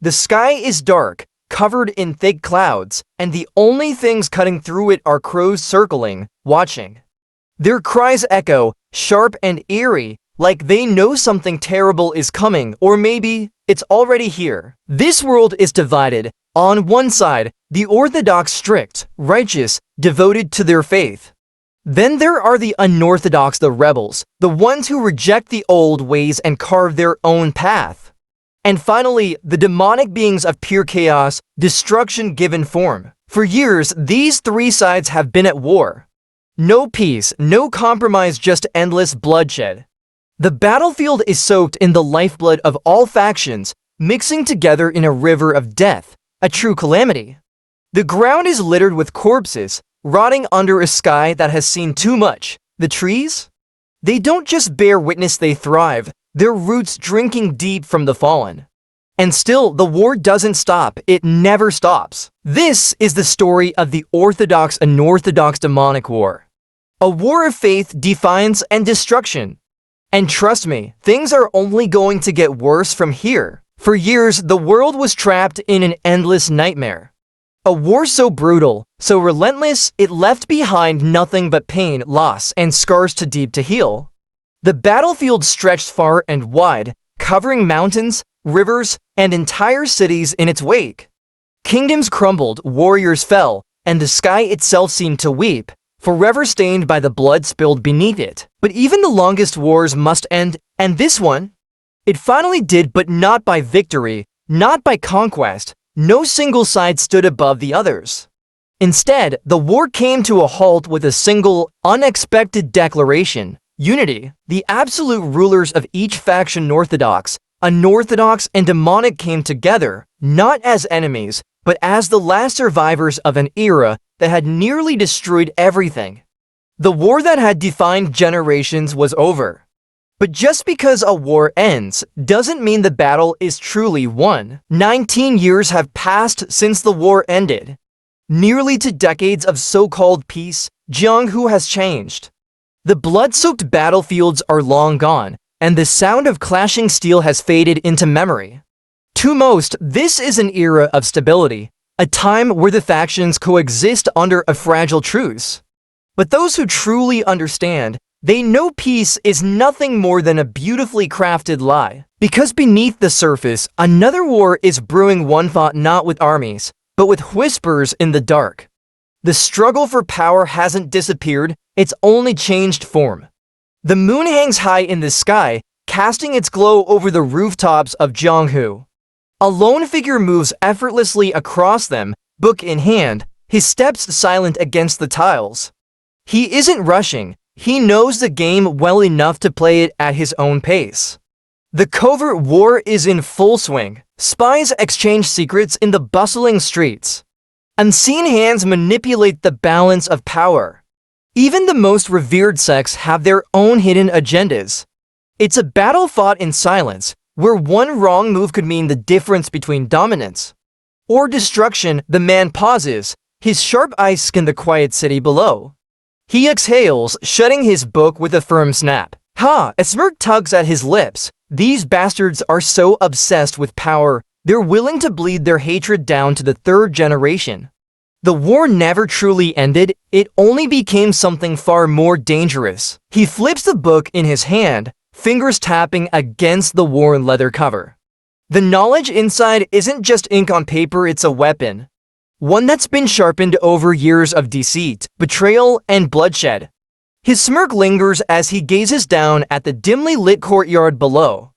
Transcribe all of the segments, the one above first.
The sky is dark, covered in thick clouds, and the only things cutting through it are crows circling, watching. Their cries echo, sharp and eerie, like they know something terrible is coming, or maybe it's already here. This world is divided. On one side, the orthodox, strict, righteous, devoted to their faith. Then there are the unorthodox, the rebels, the ones who reject the old ways and carve their own path. And finally, the demonic beings of pure chaos, destruction given form. For years, these three sides have been at war. No peace, no compromise, just endless bloodshed. The battlefield is soaked in the lifeblood of all factions, mixing together in a river of death, a true calamity. The ground is littered with corpses, rotting under a sky that has seen too much. The trees? They don't just bear witness, they thrive, their roots drinking deep from the fallen. And still, the war doesn't stop. It never stops. This is the story of the orthodox and unorthodox demonic war. A war of faith, defiance, and destruction. And trust me, things are only going to get worse from here. For years, the world was trapped in an endless nightmare. A war so brutal, so relentless, it left behind nothing but pain, loss, and scars too deep to heal. The battlefield stretched far and wide, covering mountains, rivers, and entire cities in its wake. Kingdoms crumbled, warriors fell, and the sky itself seemed to weep, forever stained by the blood spilled beneath it. But even the longest wars must end, and this one? It finally did, but not by victory, not by conquest. No single side stood above the others. Instead, the war came to a halt with a single, unexpected declaration: unity. The absolute rulers of each faction, orthodox, unorthodox, and demonic, came together, not as enemies, but as the last survivors of an era that had nearly destroyed everything. The war that had defined generations was over. But just because a war ends doesn't mean the battle is truly won. 19 years have passed since the war ended. Nearly 2 decades of so-called peace, Jinwoo has changed. The blood-soaked battlefields are long gone, and the sound of clashing steel has faded into memory. To most, this is an era of stability, a time where the factions coexist under a fragile truce. But those who truly understand, they know peace is nothing more than a beautifully crafted lie. Because beneath the surface, another war is brewing, one fought not with armies, but with whispers in the dark. The struggle for power hasn't disappeared, it's only changed form. The moon hangs high in the sky, casting its glow over the rooftops of Jinwoo. A lone figure moves effortlessly across them, book in hand, his steps silent against the tiles. He isn't rushing. He knows the game well enough to play it at his own pace. The covert war is in full swing. Spies exchange secrets in the bustling streets. Unseen hands manipulate the balance of power. Even the most revered sects have their own hidden agendas. It's a battle fought in silence, where one wrong move could mean the difference between dominance or destruction. The man pauses, his sharp eyes scan the quiet city below. He exhales, shutting his book with a firm snap. A smirk tugs at his lips. These bastards are so obsessed with power, they're willing to bleed their hatred down to the 3rd generation. The war never truly ended, it only became something far more dangerous. He flips the book in his hand, fingers tapping against the worn leather cover. The knowledge inside isn't just ink on paper, it's a weapon. One that's been sharpened over years of deceit, betrayal, and bloodshed. His smirk lingers as he gazes down at the dimly lit courtyard below.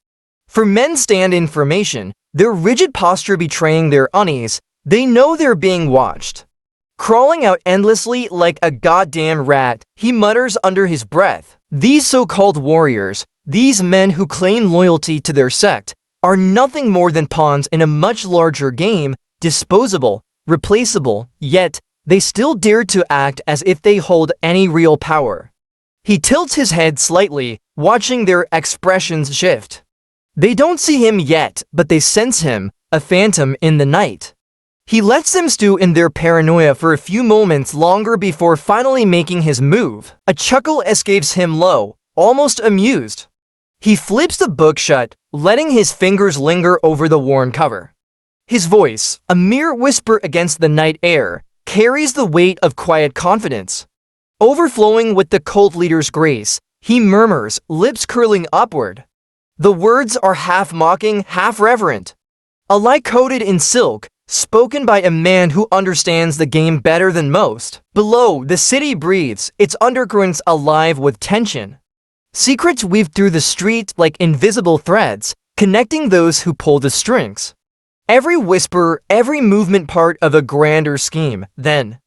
For men stand in formation, their rigid posture betraying their unease. They know they're being watched. Crawling out endlessly like a goddamn rat, he mutters under his breath. These so-called warriors, these men who claim loyalty to their sect, are nothing more than pawns in a much larger game, disposable, replaceable, yet they still dare to act as if they hold any real power. He tilts his head slightly, watching their expressions shift. They don't see him yet, but they sense him, a phantom in the night. He lets them stew in their paranoia for a few moments longer before finally making his move. A chuckle escapes him low, almost amused. He flips the book shut, letting his fingers linger over the worn cover. His voice, a mere whisper against the night air, carries the weight of quiet confidence. Overflowing with the cult leader's grace, he murmurs, lips curling upward. The words are half mocking, half reverent. A lie coated in silk, spoken by a man who understands the game better than most. Below, the city breathes, its undercurrents alive with tension. Secrets weave through the street like invisible threads, connecting those who pull the strings. Every whisper, every movement part of a grander scheme. Then,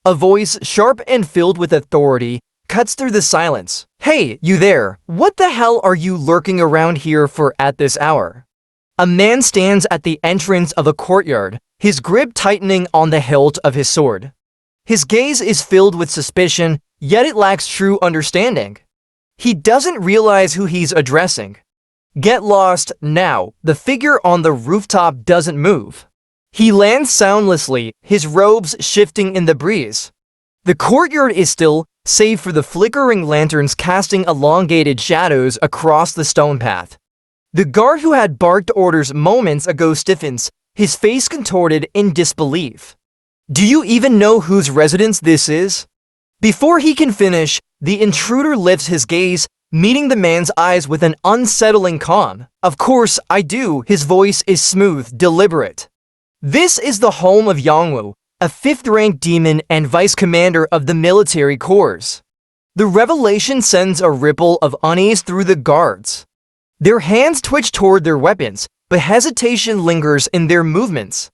a voice sharp and filled with authority cuts through the silence. Hey, you there, what the hell are you lurking around here for at this hour? A man stands at the entrance of a courtyard, his grip tightening on the hilt of his sword. His gaze is filled with suspicion, yet it lacks true understanding. He doesn't realize who he's addressing. Get lost now. The figure on the rooftop doesn't move. He lands soundlessly, his robes shifting in the breeze. The courtyard is still, save for the flickering lanterns casting elongated shadows across the stone path. The guard who had barked orders moments ago stiffens, his face contorted in disbelief. Do you even know whose residence this is? Before he can finish, the intruder lifts his gaze, meeting the man's eyes with an unsettling calm. Of course, I do. His voice is smooth, deliberate. This is the home of Jinwoo, a fifth-rank demon and vice commander of the military corps. The revelation sends a ripple of unease through the guards. Their hands twitch toward their weapons, but hesitation lingers in their movements.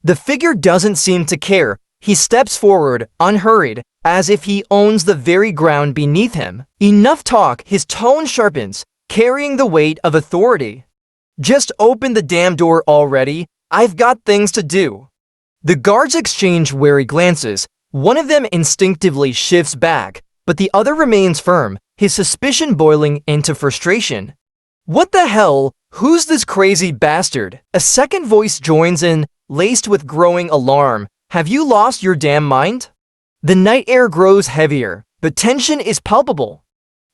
The figure doesn't seem to care. He steps forward, unhurried, as if he owns the very ground beneath him. Enough talk, his tone sharpens, carrying the weight of authority. Just open the damn door already, I've got things to do. The guards exchange wary glances. One of them instinctively shifts back, but the other remains firm, his suspicion boiling into frustration. What the hell? Who's this crazy bastard? A second voice joins in, laced with growing alarm. Have you lost your damn mind? The night air grows heavier. The tension is palpable.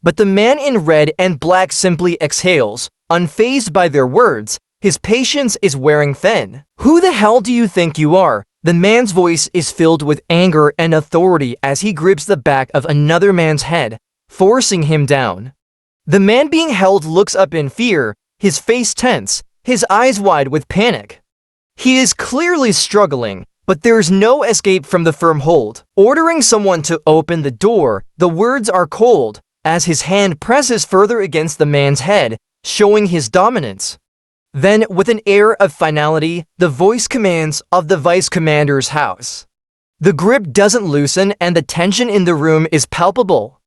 But the man in red and black simply exhales, unfazed by their words. His patience is wearing thin. Who the hell do you think you are? The man's voice is filled with anger and authority as he grips the back of another man's head, forcing him down. The man being held looks up in fear, his face tense, his eyes wide with panic. He is clearly struggling, but there's no escape from the firm hold. Ordering someone to open the door, the words are cold, as his hand presses further against the man's head, showing his dominance. Then, with an air of finality, the voice commands of the vice commander's house. The grip doesn't loosen and the tension in the room is palpable.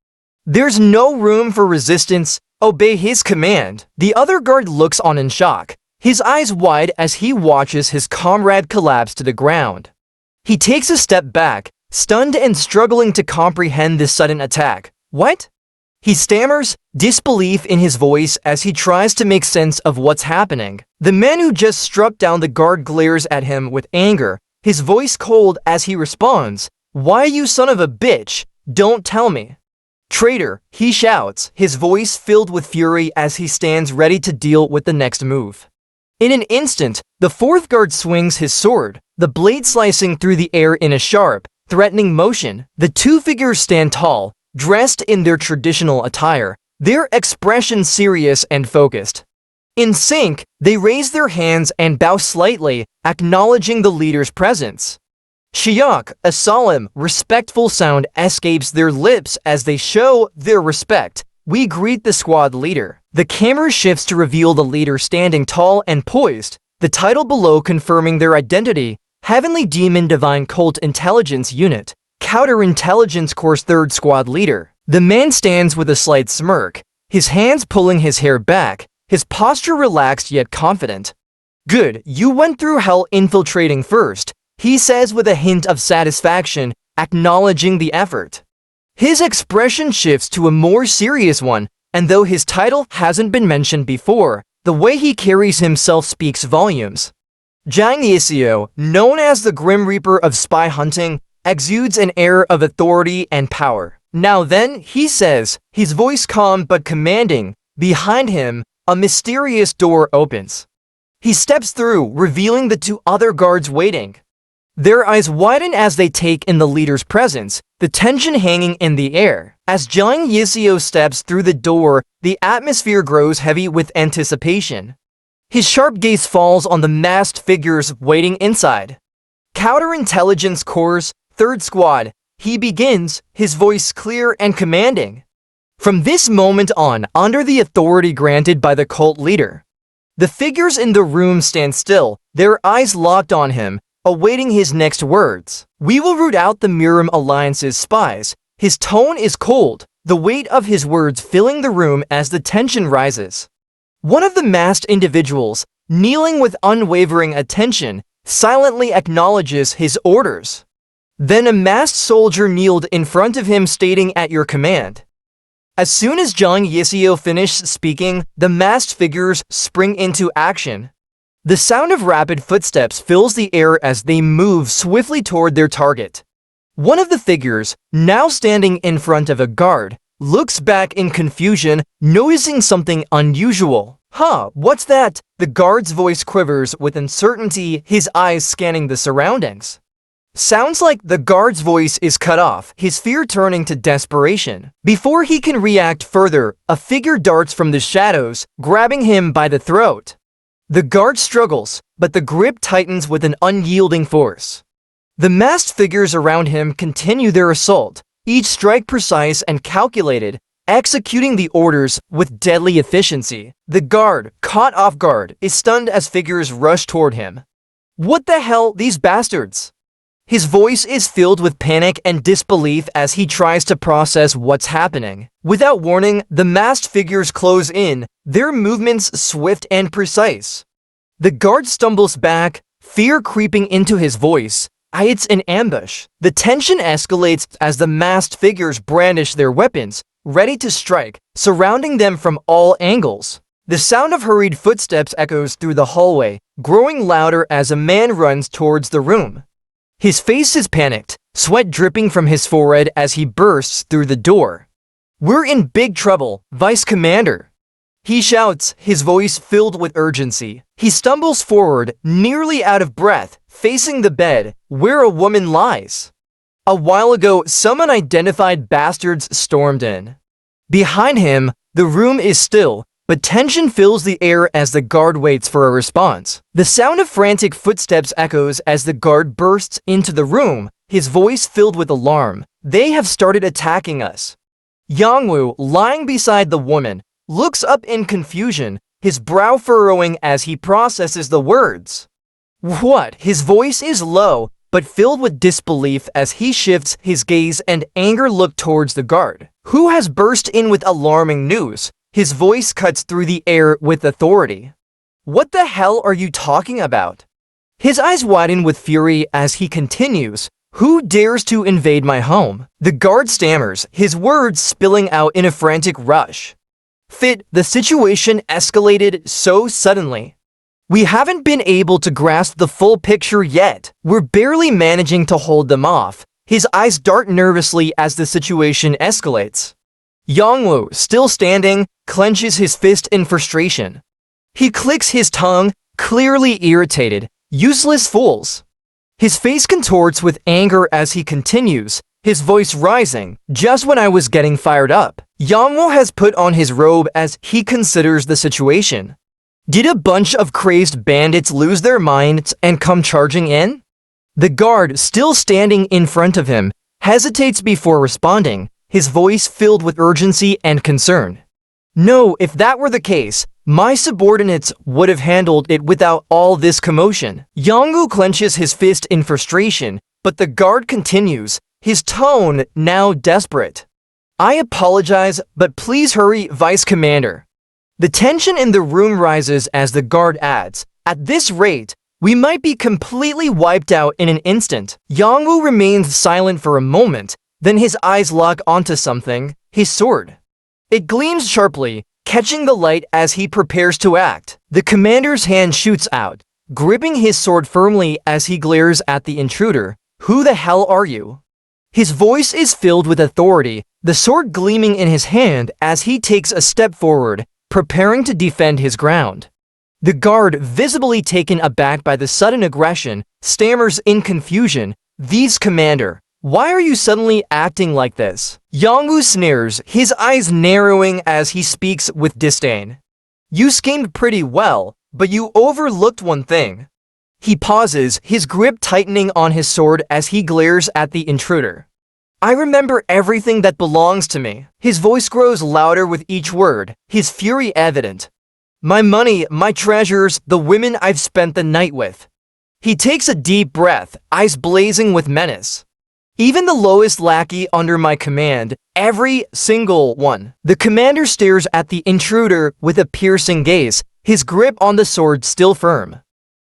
There's no room for resistance. Obey his command. The other guard looks on in shock, his eyes wide as he watches his comrade collapse to the ground. He takes a step back, stunned and struggling to comprehend this sudden attack. What? He stammers, disbelief in his voice as he tries to make sense of what's happening. The man who just struck down the guard glares at him with anger, his voice cold as he responds, "Why, you son of a bitch? Don't tell me." "Traitor," he shouts, his voice filled with fury as he stands ready to deal with the next move. In an instant, the fourth guard swings his sword, the blade slicing through the air in a sharp, threatening motion. The two figures stand tall, dressed in their traditional attire, their expression serious and focused. In sync, they raise their hands and bow slightly, acknowledging the leader's presence. Shiyak, a solemn, respectful sound escapes their lips as they show their respect. We greet the squad leader. The camera shifts to reveal the leader standing tall and poised, the title below confirming their identity, Heavenly Demon Divine Cult Intelligence Unit, Counterintelligence Course 3rd Squad Leader. The man stands with a slight smirk, his hands pulling his hair back, his posture relaxed yet confident. "Good, you went through hell infiltrating first," he says with a hint of satisfaction, acknowledging the effort. His expression shifts to a more serious one, and though his title hasn't been mentioned before, the way he carries himself speaks volumes. Jang Yiseo, known as the Grim Reaper of spy hunting, exudes an air of authority and power. "Now then," he says, his voice calm but commanding. Behind him, a mysterious door opens. He steps through, revealing the two other guards waiting. Their eyes widen as they take in the leader's presence, the tension hanging in the air. As Jang Yiseo steps through the door, the atmosphere grows heavy with anticipation. His sharp gaze falls on the masked figures waiting inside. Counterintelligence Corps, 3rd Squad, he begins, his voice clear and commanding. From this moment on, under the authority granted by the cult leader, the figures in the room stand still, their eyes locked on him, awaiting his next words. We will root out the Murim Alliance's spies. His tone is cold, the weight of his words filling the room as the tension rises. One of the masked individuals, kneeling with unwavering attention, silently acknowledges his orders. Then a masked soldier kneeled in front of him stating, "At your command." As soon as Jang Yiseo finished speaking, the masked figures spring into action. The sound of rapid footsteps fills the air as they move swiftly toward their target. One of the figures, now standing in front of a guard, looks back in confusion, noticing something unusual. "Huh, what's that?" The guard's voice quivers with uncertainty, his eyes scanning the surroundings. Sounds like the guard's voice is cut off, his fear turning to desperation. Before he can react further, a figure darts from the shadows, grabbing him by the throat. The guard struggles, but the grip tightens with an unyielding force. The masked figures around him continue their assault, each strike precise and calculated, executing the orders with deadly efficiency. The guard, caught off guard, is stunned as figures rush toward him. "What the hell, these bastards?" His voice is filled with panic and disbelief as he tries to process what's happening. Without warning, the masked figures close in, their movements swift and precise. The guard stumbles back, fear creeping into his voice. It's an ambush. The tension escalates as the masked figures brandish their weapons, ready to strike, surrounding them from all angles. The sound of hurried footsteps echoes through the hallway, growing louder as a man runs towards the room. His face is panicked, sweat dripping from his forehead as he bursts through the door. "We're in big trouble, Vice Commander," he shouts, his voice filled with urgency. He stumbles forward, nearly out of breath, facing the bed, where a woman lies. A while ago, some unidentified bastards stormed in. Behind him, the room is still, but tension fills the air as the guard waits for a response. The sound of frantic footsteps echoes as the guard bursts into the room, his voice filled with alarm. "They have started attacking us." Yangwoo, lying beside the woman, looks up in confusion, his brow furrowing as he processes the words. "What?" His voice is low, but filled with disbelief as he shifts his gaze and anger look towards the guard, who has burst in with alarming news. His voice cuts through the air with authority. "What the hell are you talking about?" His eyes widen with fury as he continues. "Who dares to invade my home?" The guard stammers, his words spilling out in a frantic rush. The situation escalated so suddenly. We haven't been able to grasp the full picture yet. We're barely managing to hold them off. His eyes dart nervously as the situation escalates. Yangwoo, still standing, clenches his fist in frustration. He clicks his tongue, clearly irritated. "Useless fools." His face contorts with anger as he continues, his voice rising. "Just when I was getting fired up." Yangwoo has put on his robe as he considers the situation. Did a bunch of crazed bandits lose their minds and come charging in? The guard, still standing in front of him, hesitates before responding, his voice filled with urgency and concern. "No, if that were the case, my subordinates would have handled it without all this commotion." Yangwoo clenches his fist in frustration, but the guard continues, his tone now desperate. "I apologize, but please hurry, Vice Commander." The tension in the room rises as the guard adds, "At this rate, we might be completely wiped out in an instant." Yangwoo remains silent for a moment, then his eyes lock onto something, his sword. It gleams sharply, catching the light as he prepares to act. The commander's hand shoots out, gripping his sword firmly as he glares at the intruder. "Who the hell are you?" His voice is filled with authority, the sword gleaming in his hand as he takes a step forward, preparing to defend his ground. The guard, visibly taken aback by the sudden aggression, stammers in confusion, "These commander, why are you suddenly acting like this?" Yongwoo sneers, his eyes narrowing as he speaks with disdain. "You schemed pretty well, but you overlooked one thing." He pauses, his grip tightening on his sword as he glares at the intruder. "I remember everything that belongs to me." His voice grows louder with each word, his fury evident. "My money, my treasures, the women I've spent the night with." He takes a deep breath, eyes blazing with menace. "Even the lowest lackey under my command, every single one." The commander stares at the intruder with a piercing gaze, his grip on the sword still firm.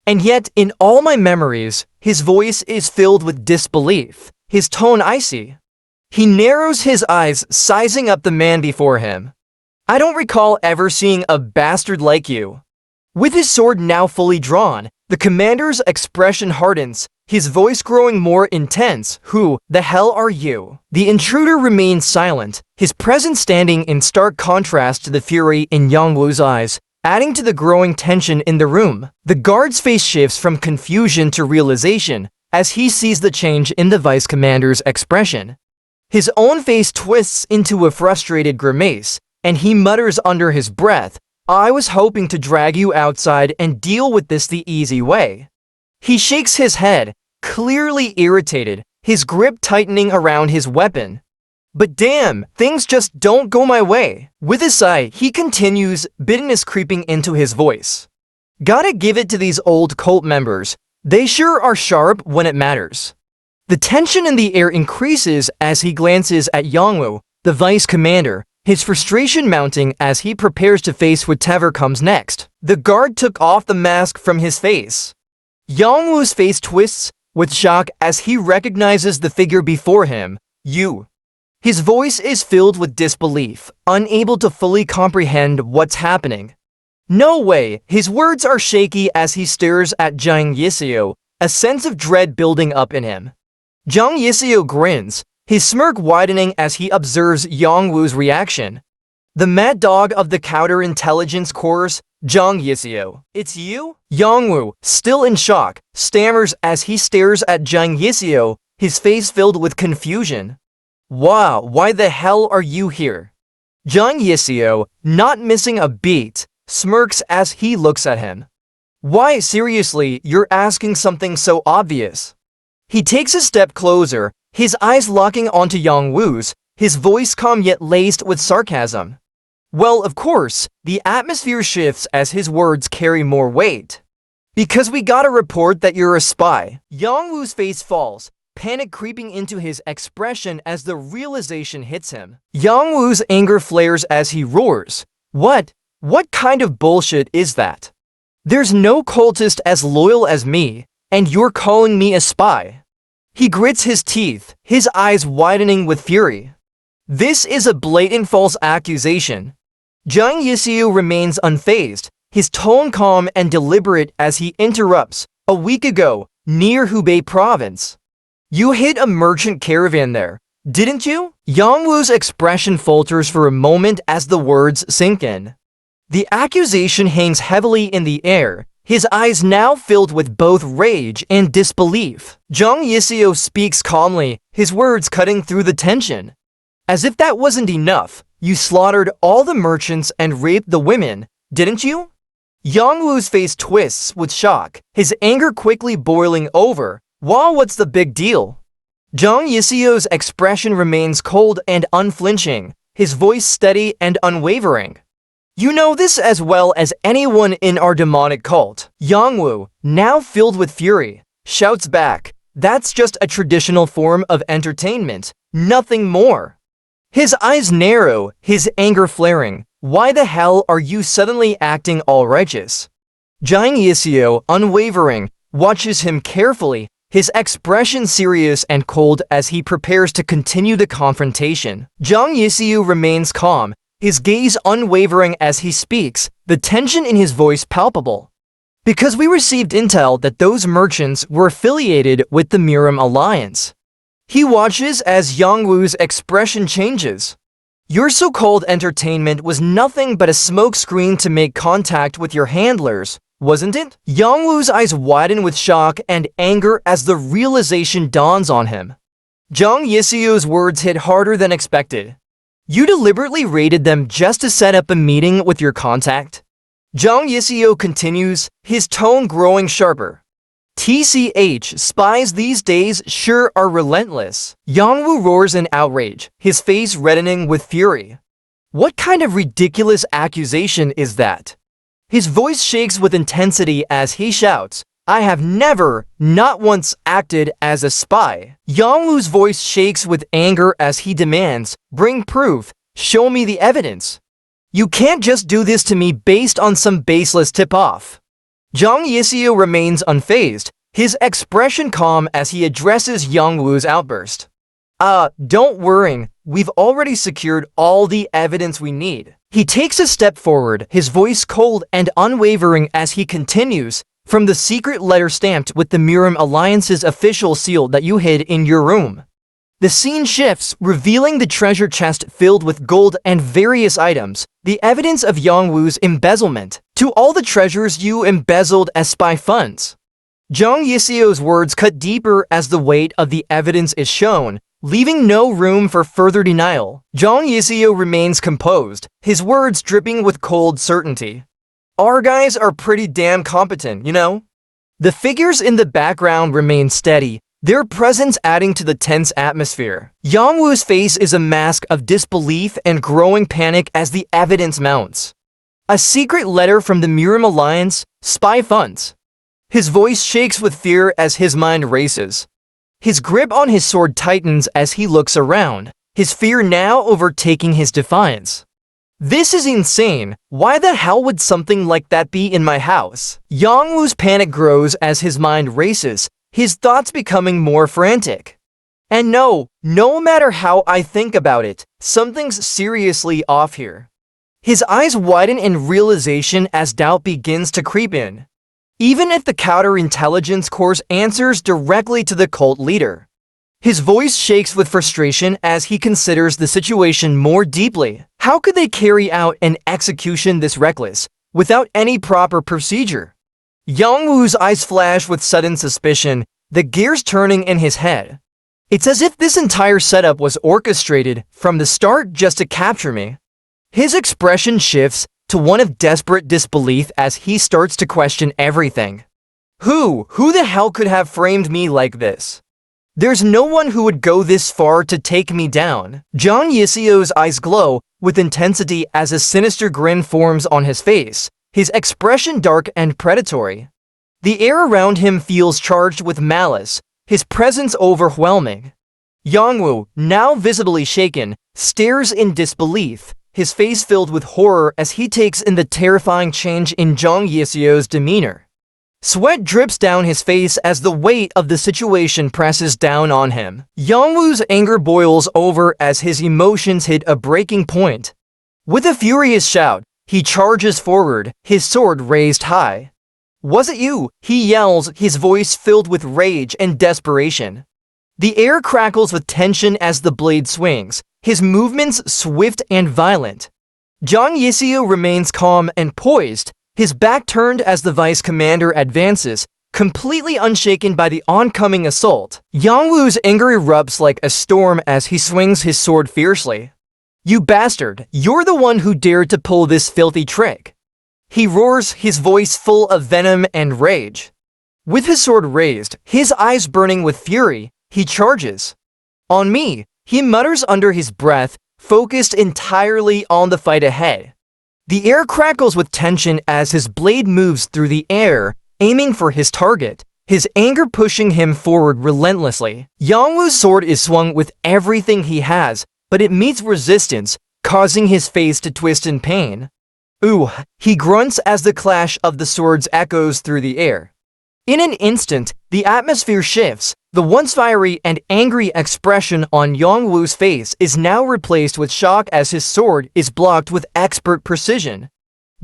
"And yet, in all my memories," his voice is filled with disbelief, his tone icy. He narrows his eyes, sizing up the man before him. "I don't recall ever seeing a bastard like you." With his sword now fully drawn, the commander's expression hardens, his voice growing more intense. "Who the hell are you?" The intruder remains silent, his presence standing in stark contrast to the fury in Yongwoo's eyes, adding to the growing tension in the room. The guard's face shifts from confusion to realization as he sees the change in the vice commander's expression. His own face twists into a frustrated grimace, and he mutters under his breath, "I was hoping to drag you outside and deal with this the easy way." He shakes his head, clearly irritated, his grip tightening around his weapon. "But damn, things just don't go my way." With a sigh, he continues, bitterness creeping into his voice. "Gotta give it to these old cult members. They sure are sharp when it matters." The tension in the air increases as he glances at Yongwoo, the vice commander, his frustration mounting as he prepares to face whatever comes next. The guard took off the mask from his face. Yongwoo's face twists with shock as he recognizes the figure before him. "You." His voice is filled with disbelief, unable to fully comprehend what's happening. "No way." His words are shaky as he stares at Jang Yiseo, a sense of dread building up in him. Jang Yiseo grins, his smirk widening as he observes Yongwoo's reaction. "The mad dog of the counterintelligence corps, Jang Yiseo. It's you?" Yongwoo, still in shock, stammers as he stares at Jang Yiseo, his face filled with confusion. "Wow, why the hell are you here?" Jang Yiseo, not missing a beat, smirks as he looks at him. "Why, seriously, you're asking something so obvious." He takes a step closer, his eyes locking onto Yongwoo's, his voice calm yet laced with sarcasm. "Well, of course." The atmosphere shifts as his words carry more weight. "Because we got a report that you're a spy." Yongwoo's face falls, panic creeping into his expression as the realization hits him. Yongwoo's anger flares as he roars. What kind of bullshit is that? There's no cultist as loyal as me, and you're calling me a spy." He grits his teeth, his eyes widening with fury. This is a blatant false accusation. Jang Yiseo remains unfazed, his tone calm and deliberate as he interrupts. "A week ago, near Hubei province. You hit a merchant caravan there, didn't you?" Yongwoo's expression falters for a moment as the words sink in. The accusation hangs heavily in the air, his eyes now filled with both rage and disbelief. Jang Yiseo speaks calmly, his words cutting through the tension. "As if that wasn't enough, you slaughtered all the merchants and raped the women, didn't you?" Yongwoo's face twists with shock, his anger quickly boiling over. "Wow, what's the big deal?" Jang Yiseo's expression remains cold and unflinching, his voice steady and unwavering. "You know this as well as anyone in our demonic cult." Yongwoo, now filled with fury, shouts back, "That's just a traditional form of entertainment, nothing more." His eyes narrow, his anger flaring. "Why the hell are you suddenly acting all righteous?" Jang Yiseo, unwavering, watches him carefully, his expression serious and cold as he prepares to continue the confrontation. Jang Yiseo remains calm, his gaze unwavering as he speaks, the tension in his voice palpable. "Because we received intel that those merchants were affiliated with the Murim alliance." He watches as Yongwoo's expression changes. Your so-called entertainment was nothing but a smokescreen to make contact with your handlers, wasn't it? Yongwoo's eyes widen with shock and anger as the realization dawns on him. Jang Yiseo's words hit harder than expected. You deliberately raided them just to set up a meeting with your contact? Jang Yiseo continues, his tone growing sharper. TCH, spies these days sure are relentless. Yongwoo roars in outrage, his face reddening with fury. What kind of ridiculous accusation is that? His voice shakes with intensity as he shouts, I have never, not once, acted as a spy. Yongwoo's voice shakes with anger as he demands, bring proof, show me the evidence. You can't just do this to me based on some baseless tip-off. Jang Yiseo remains unfazed, his expression calm as he addresses Yongwoo's outburst. Don't worry, we've already secured all the evidence we need. He takes a step forward, his voice cold and unwavering as he continues, from the secret letter stamped with the Murim Alliance's official seal that you hid in your room. The scene shifts, revealing the treasure chest filled with gold and various items, the evidence of Yongwoo's embezzlement, to all the treasures you embezzled as spy funds. Jang Yiseo's words cut deeper as the weight of the evidence is shown, leaving no room for further denial. Jang Yiseo remains composed, his words dripping with cold certainty. Our guys are pretty damn competent, you know? The figures in the background remain steady, their presence adding to the tense atmosphere. Yongwoo's face is a mask of disbelief and growing panic as the evidence mounts. A secret letter from the Murim Alliance, spy funds. His voice shakes with fear as his mind races. His grip on his sword tightens as he looks around, his fear now overtaking his defiance. This is insane. Why the hell would something like that be in my house? Yongwoo's panic grows as his mind races, his thoughts becoming more frantic. And no matter how I think about it, something's seriously off here. His eyes widen in realization as doubt begins to creep in. Even if the counterintelligence course answers directly to the cult leader. His voice shakes with frustration as he considers the situation more deeply. How could they carry out an execution this reckless, without any proper procedure? Yongwoo's eyes flash with sudden suspicion, the gears turning in his head. It's as if this entire setup was orchestrated from the start just to capture me. His expression shifts to one of desperate disbelief as he starts to question everything. Who the hell could have framed me like this? There's no one who would go this far to take me down. Jang Yiseo's eyes glow with intensity as a sinister grin forms on his face, his expression dark and predatory. The air around him feels charged with malice, his presence overwhelming. Yongwoo, now visibly shaken, stares in disbelief, his face filled with horror as he takes in the terrifying change in Jang Yiseo's demeanor. Sweat drips down his face as the weight of the situation presses down on him. Yongwoo's anger boils over as his emotions hit a breaking point. With a furious shout, he charges forward, his sword raised high. Was it you? He yells, his voice filled with rage and desperation. The air crackles with tension as the blade swings, his movements swift and violent. Jang Yiseo remains calm and poised, his back turned as the vice commander advances, completely unshaken by the oncoming assault. Yongwoo's anger erupts like a storm as he swings his sword fiercely. You bastard, you're the one who dared to pull this filthy trick. He roars, his voice full of venom and rage. With his sword raised, his eyes burning with fury, he charges. On me, he mutters under his breath, focused entirely on the fight ahead. The air crackles with tension as his blade moves through the air, aiming for his target, his anger pushing him forward relentlessly. Yongwoo's sword is swung with everything he has, but it meets resistance, causing his face to twist in pain. Ooh, he grunts as the clash of the swords echoes through the air. In an instant, the atmosphere shifts. The once fiery and angry expression on Yongwoo's face is now replaced with shock as his sword is blocked with expert precision.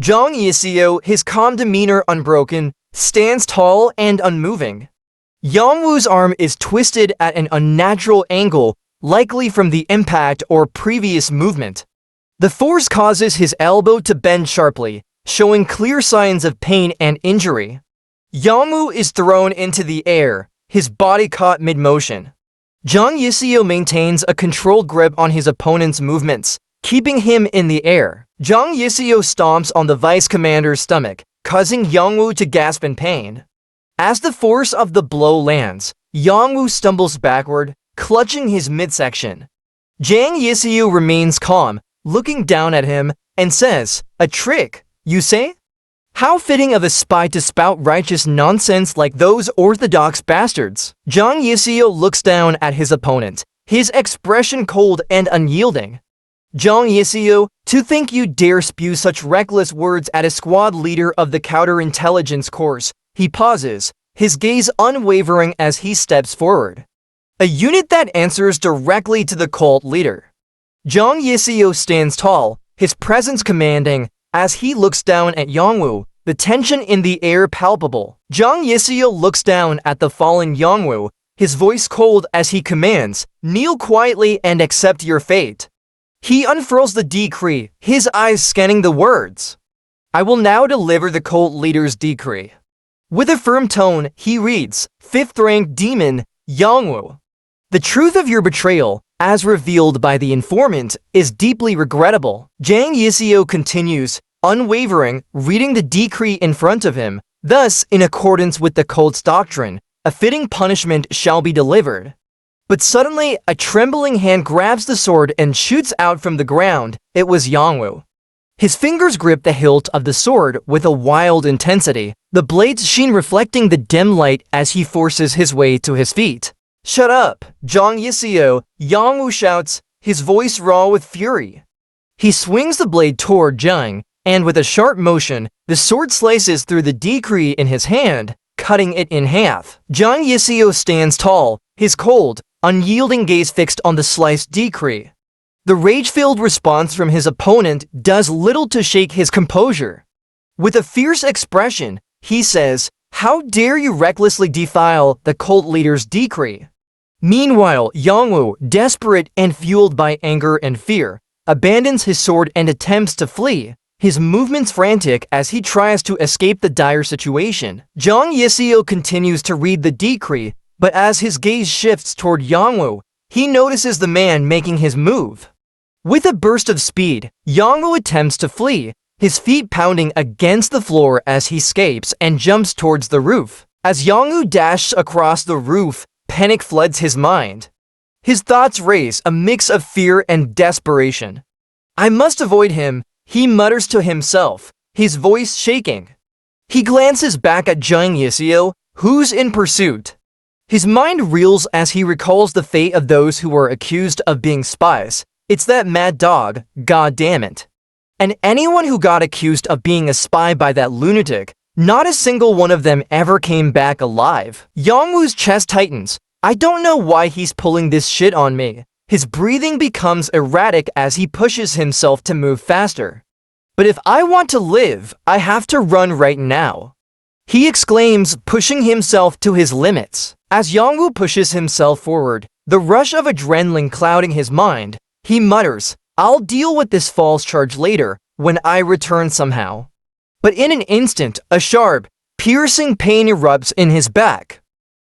Jang Yiseo, his calm demeanor unbroken, stands tall and unmoving. Yongwoo's arm is twisted at an unnatural angle, likely from the impact or previous movement. The force causes his elbow to bend sharply, showing clear signs of pain and injury. Jinwoo is thrown into the air, his body caught mid-motion. Jang Yiseo maintains a controlled grip on his opponent's movements, keeping him in the air. Jang Yiseo stomps on the vice commander's stomach, causing Jinwoo to gasp in pain. As the force of the blow lands, Jinwoo stumbles backward, clutching his midsection. Jang Yiseo remains calm, looking down at him, and says, "A trick, you say? How fitting of a spy to spout righteous nonsense like those orthodox bastards." Jang Yiseo looks down at his opponent, his expression cold and unyielding. "Jang Yiseo, to think you dare spew such reckless words at a squad leader of the counterintelligence corps." He pauses, his gaze unwavering as he steps forward. A unit that answers directly to the cult leader. Jang Yiseo stands tall, his presence commanding, as he looks down at Jinwoo, the tension in the air palpable. Jang Yiseo looks down at the fallen Jinwoo, his voice cold as he commands, "Kneel quietly and accept your fate." He unfurls the decree, his eyes scanning the words. "I will now deliver the cult leader's decree." With a firm tone, he reads, "Fifth-rank demon, Jinwoo. The truth of your betrayal, as revealed by the informant, is deeply regrettable." Jang Yiseo continues, unwavering, reading the decree in front of him. "Thus, in accordance with the cult's doctrine, a fitting punishment shall be delivered." But suddenly, a trembling hand grabs the sword and shoots out from the ground. It was Jinwoo. His fingers grip the hilt of the sword with a wild intensity, the blade's sheen reflecting the dim light as he forces his way to his feet. "Shut up, Jang Yiseo," Jinwoo shouts, his voice raw with fury. He swings the blade toward Jang, and with a sharp motion, the sword slices through the decree in his hand, cutting it in half. Jang Yiseo stands tall, his cold, unyielding gaze fixed on the sliced decree. The rage-filled response from his opponent does little to shake his composure. With a fierce expression, he says, "How dare you recklessly defile the cult leader's decree?" Meanwhile, Jinwoo, desperate and fueled by anger and fear, abandons his sword and attempts to flee, his movements frantic as he tries to escape the dire situation. Jang Yiseo continues to read the decree, but as his gaze shifts toward Jinwoo, he notices the man making his move. With a burst of speed, Jinwoo attempts to flee, his feet pounding against the floor as he escapes and jumps towards the roof. As Jinwoo dashes across the roof, panic floods his mind. His thoughts race a mix of fear and desperation. "I must avoid him," he mutters to himself, his voice shaking. He glances back at Jang Yiseo, who's in pursuit. His mind reels as he recalls the fate of those who were accused of being spies. It's that mad dog, goddammit. And anyone who got accused of being a spy by that lunatic, not a single one of them ever came back alive. Jinwoo's chest tightens. "I don't know why he's pulling this shit on me." His breathing becomes erratic as he pushes himself to move faster. "But if I want to live, I have to run right now," he exclaims, pushing himself to his limits. As Jinwoo pushes himself forward, the rush of adrenaline clouding his mind, he mutters, "I'll deal with this false charge later, when I return somehow." But in an instant, a sharp, piercing pain erupts in his back.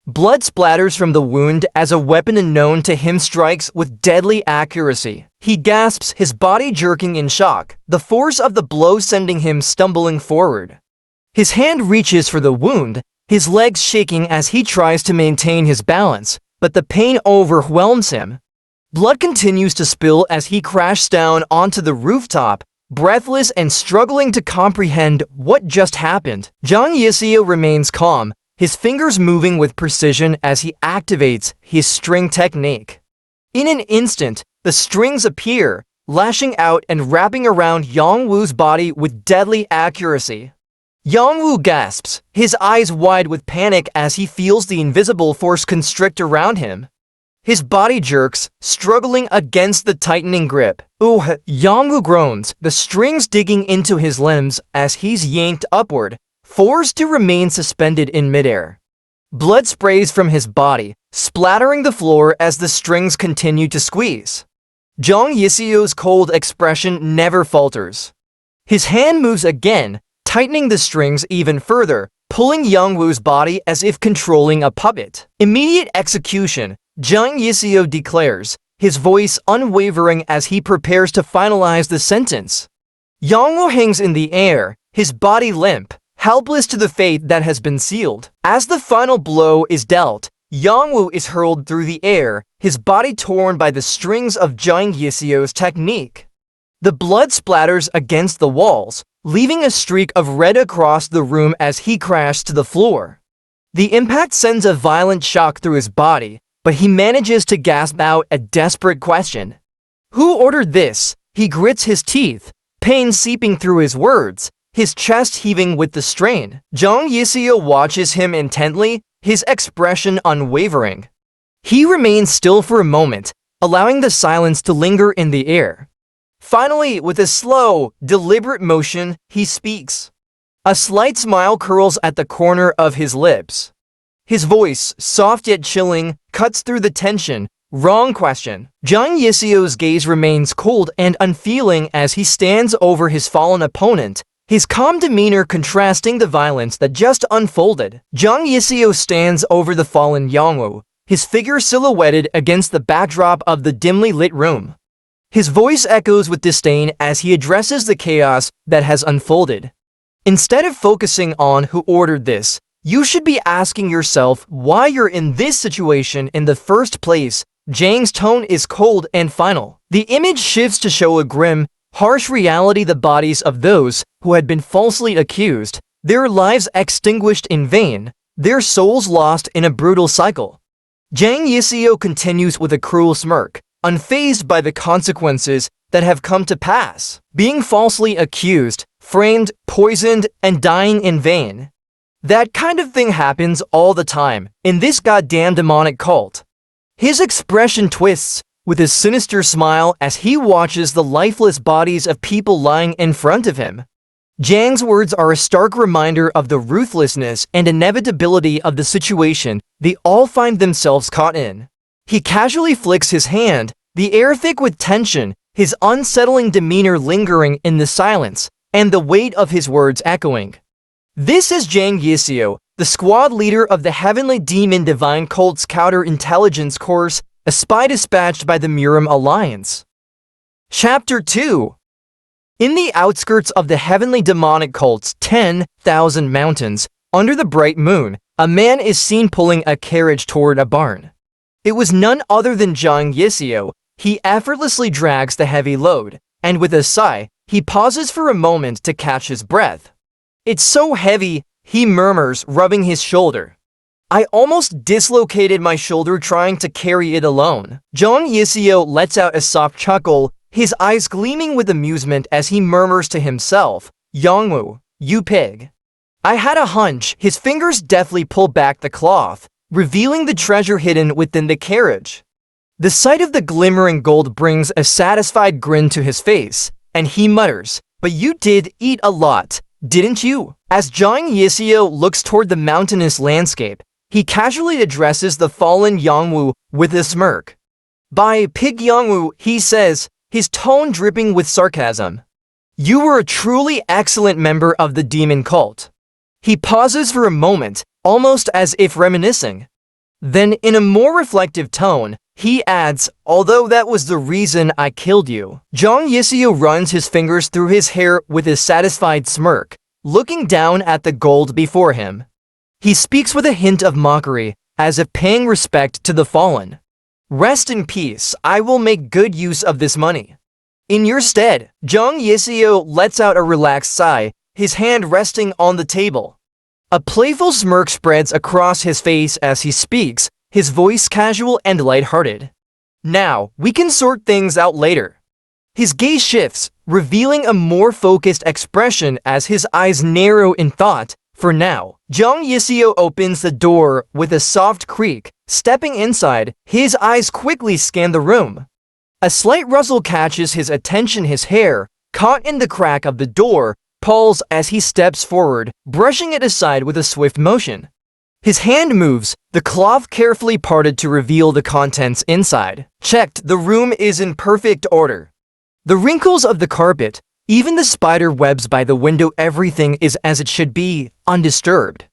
Blood splatters from the wound as a weapon unknown to him strikes with deadly accuracy. He gasps, his body jerking in shock, the force of the blow sending him stumbling forward. His hand reaches for the wound, his legs shaking as he tries to maintain his balance, but the pain overwhelms him. Blood continues to spill as he crashes down onto the rooftop, breathless and struggling to comprehend what just happened. Jang Yiseo remains calm, his fingers moving with precision as he activates his string technique. In an instant, the strings appear, lashing out and wrapping around Jinwoo's body with deadly accuracy. Jinwoo gasps, his eyes wide with panic as he feels the invisible force constrict around him. His body jerks, struggling against the tightening grip. "Ooh," Jinwoo groans, the strings digging into his limbs as he's yanked upward, forced to remain suspended in midair. Blood sprays from his body, splattering the floor as the strings continue to squeeze. Jang Yiseo's cold expression never falters. His hand moves again, tightening the strings even further, pulling Yongwoo's body as if controlling a puppet. Immediate execution, Jang Yiseo declares, his voice unwavering as he prepares to finalize the sentence. Yongwoo hangs in the air, his body limp, helpless to the fate that has been sealed. As the final blow is dealt, Yongwoo is hurled through the air, his body torn by the strings of Jang Yiseo's technique. The blood splatters against the walls, leaving a streak of red across the room as he crashes to the floor. The impact sends a violent shock through his body, but he manages to gasp out a desperate question. Who ordered this? He grits his teeth, pain seeping through his words, his chest heaving with the strain. Jang Yiseo watches him intently, his expression unwavering. He remains still for a moment, allowing the silence to linger in the air. Finally, with a slow, deliberate motion, he speaks. A slight smile curls at the corner of his lips. His voice, soft yet chilling, cuts through the tension. Wrong question. Jang Yiseo's gaze remains cold and unfeeling as he stands over his fallen opponent, his calm demeanor contrasting the violence that just unfolded. Jang Yiseo stands over the fallen Yongwoo, his figure silhouetted against the backdrop of the dimly lit room. His voice echoes with disdain as he addresses the chaos that has unfolded. Instead of focusing on who ordered this, you should be asking yourself why you're in this situation in the first place. Jang's tone is cold and final. The image shifts to show a grim, harsh reality: the bodies of those who had been falsely accused, their lives extinguished in vain, their souls lost in a brutal cycle. Jang Yiseo continues with a cruel smirk, unfazed by the consequences that have come to pass. Being falsely accused, framed, poisoned, and dying in vain. That kind of thing happens all the time in this goddamn demonic cult. His expression twists with a sinister smile as he watches the lifeless bodies of people lying in front of him. Jang's words are a stark reminder of the ruthlessness and inevitability of the situation they all find themselves caught in. He casually flicks his hand, the air thick with tension, his unsettling demeanor lingering in the silence, and the weight of his words echoing. This is Jang Yiseo, the squad leader of the Heavenly Demon Divine Cult's counterintelligence course, a spy dispatched by the Murim Alliance. Chapter 2. In the outskirts of the Heavenly Demonic Cult's 10,000 mountains, under the bright moon, a man is seen pulling a carriage toward a barn. It was none other than Jang Yiseo. He effortlessly drags the heavy load, and with a sigh, he pauses for a moment to catch his breath. It's so heavy, he murmurs, rubbing his shoulder. I almost dislocated my shoulder trying to carry it alone. Jang Yiseo lets out a soft chuckle, his eyes gleaming with amusement as he murmurs to himself, Yongwoo, you pig. I had a hunch. His fingers deftly pull back the cloth, revealing the treasure hidden within the carriage. The sight of the glimmering gold brings a satisfied grin to his face, and he mutters, but you did eat a lot, didn't you? As Jang Yiseo looks toward the mountainous landscape, he casually addresses the fallen Yongwoo with a smirk. By pig Yongwoo, he says, his tone dripping with sarcasm. You were a truly excellent member of the demon cult. He pauses for a moment, almost as if reminiscing. Then, in a more reflective tone, he adds, although that was the reason I killed you. Jang Yiseo runs his fingers through his hair with a satisfied smirk, looking down at the gold before him. He speaks with a hint of mockery, as if paying respect to the fallen. Rest in peace, I will make good use of this money. In your stead, Jang Yiseo lets out a relaxed sigh, his hand resting on the table. A playful smirk spreads across his face as he speaks, his voice casual and lighthearted. Now, we can sort things out later. His gaze shifts, revealing a more focused expression as his eyes narrow in thought. For now, Jang Yiseo opens the door with a soft creak. Stepping inside, his eyes quickly scan the room. A slight rustle catches his attention. His hair, caught in the crack of the door, pulls as he steps forward, brushing it aside with a swift motion. His hand moves, the cloth carefully parted to reveal the contents inside. Checked, the room is in perfect order. The wrinkles of the carpet, even the spider webs by the window, everything is as it should be, undisturbed.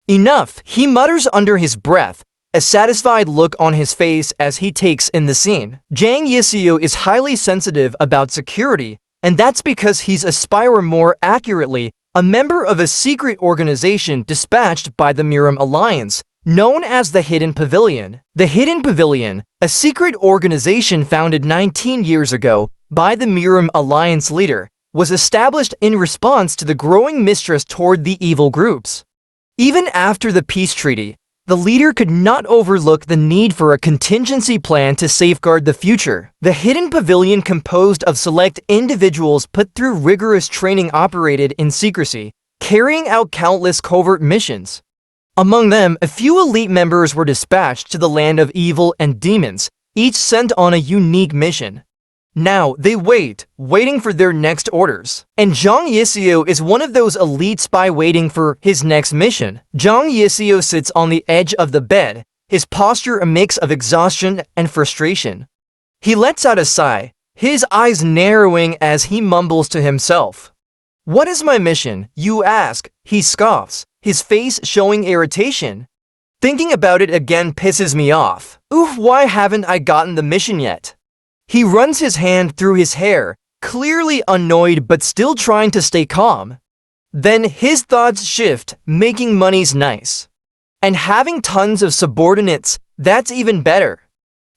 Enough, he mutters under his breath, a satisfied look on his face as he takes in the scene. Jang Yiseo is highly sensitive about security, and that's because he's a spy, or more accurately, a member of a secret organization dispatched by the Murim Alliance, known as the Hidden Pavilion. The Hidden Pavilion, a secret organization founded 19 years ago by the Murim Alliance leader, was established in response to the growing mistrust toward the evil groups. Even after the peace treaty, the leader could not overlook the need for a contingency plan to safeguard the future. The Hidden Pavilion, composed of select individuals put through rigorous training, operated in secrecy, carrying out countless covert missions. Among them, a few elite members were dispatched to the land of evil and demons, each sent on a unique mission. Now, they waiting for their next orders. And Jang Yiseo is one of those elite spy waiting for his next mission. Jang Yiseo sits on the edge of the bed, his posture a mix of exhaustion and frustration. He lets out a sigh, his eyes narrowing as he mumbles to himself. "What is my mission, you ask?" He scoffs, his face showing irritation. "Thinking about it again pisses me off. Oof, why haven't I gotten the mission yet?" He runs his hand through his hair, clearly annoyed but still trying to stay calm. Then his thoughts shift, making money's nice. And having tons of subordinates, that's even better.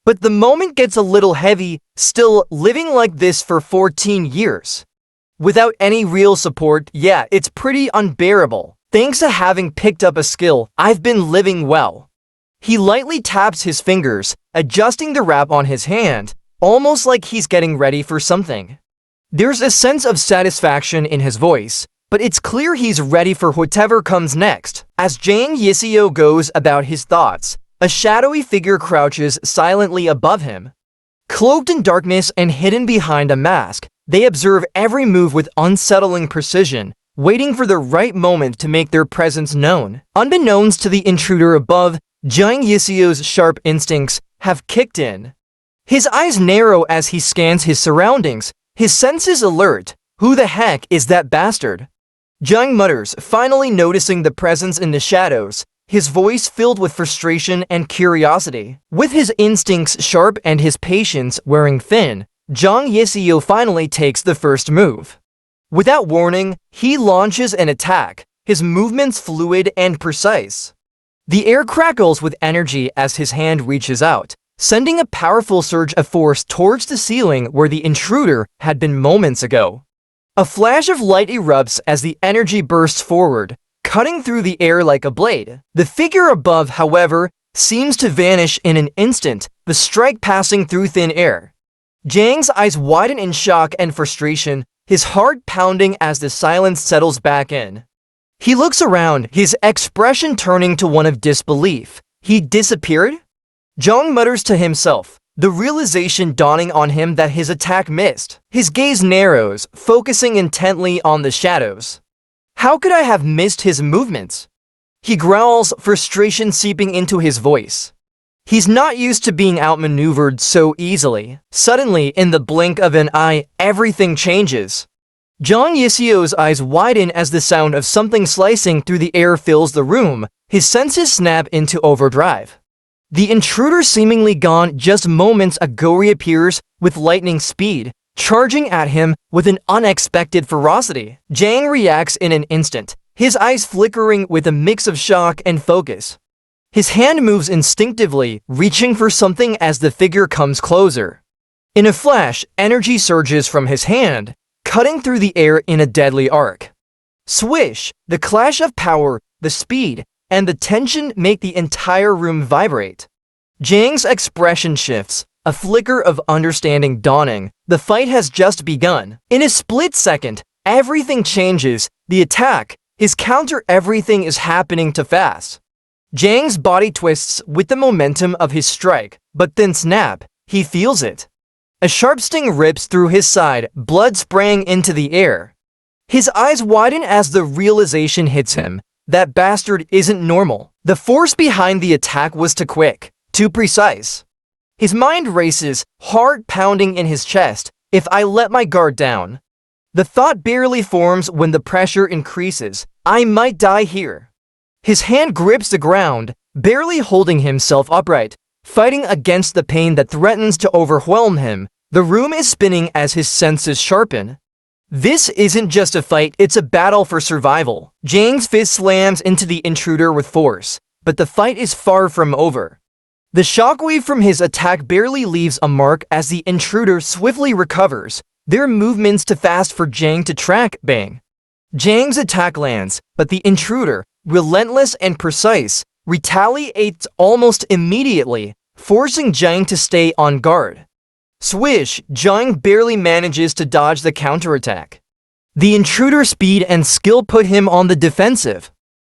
But the moment gets a little heavy, still living like this for 14 years. Without any real support, yeah, it's pretty unbearable. Thanks to having picked up a skill, I've been living well. He lightly taps his fingers, adjusting the wrap on his hand, almost like he's getting ready for something. There's a sense of satisfaction in his voice, but it's clear he's ready for whatever comes next. As Jang Yiseo goes about his thoughts, a shadowy figure crouches silently above him. Cloaked in darkness and hidden behind a mask, they observe every move with unsettling precision, waiting for the right moment to make their presence known. Unbeknownst to the intruder above, Jang Yiseo's sharp instincts have kicked in. His eyes narrow as he scans his surroundings, his senses alert. Who the heck is that bastard? Jang mutters, finally noticing the presence in the shadows, his voice filled with frustration and curiosity. With his instincts sharp and his patience wearing thin, Jang Yiseo finally takes the first move. Without warning, he launches an attack, his movements fluid and precise. The air crackles with energy as his hand reaches out, sending a powerful surge of force towards the ceiling where the intruder had been moments ago. A flash of light erupts as the energy bursts forward, cutting through the air like a blade. The figure above, however, seems to vanish in an instant, the strike passing through thin air. Jang's eyes widen in shock and frustration, his heart pounding as the silence settles back in. He looks around, his expression turning to one of disbelief. He disappeared? Jang mutters to himself, the realization dawning on him that his attack missed. His gaze narrows, focusing intently on the shadows. How could I have missed his movements? He growls, frustration seeping into his voice. He's not used to being outmaneuvered so easily. Suddenly, in the blink of an eye, everything changes. Jang Yiseo's eyes widen as the sound of something slicing through the air fills the room. His senses snap into overdrive. The intruder, seemingly gone just moments ago, reappears with lightning speed, charging at him with an unexpected ferocity. Jang reacts in an instant, his eyes flickering with a mix of shock and focus. His hand moves instinctively, reaching for something as the figure comes closer. In a flash, energy surges from his hand, cutting through the air in a deadly arc. Swish! The clash of power, the speed, and the tension make the entire room vibrate. Jang's expression shifts, a flicker of understanding dawning. The fight has just begun. In a split second, everything changes. The attack, his counter, everything is happening too fast. Jang's body twists with the momentum of his strike, but then snap, he feels it. A sharp sting rips through his side, blood spraying into the air. His eyes widen as the realization hits him. That bastard isn't normal. The force behind the attack was too quick, too precise. His mind races, heart pounding in his chest. If I let my guard down. The thought barely forms when the pressure increases. I might die here. His hand grips the ground, barely holding himself upright, fighting against the pain that threatens to overwhelm him. The room is spinning as his senses sharpen. This isn't just a fight, it's a battle for survival. Jang's fist slams into the intruder with force, but the fight is far from over. The shockwave from his attack barely leaves a mark as the intruder swiftly recovers, their movements too fast for Jang to track. Bang! Jang's attack lands, but the intruder, relentless and precise, retaliates almost immediately, forcing Jang to stay on guard. Swish! Jang barely manages to dodge the counterattack. The intruder's speed and skill put him on the defensive.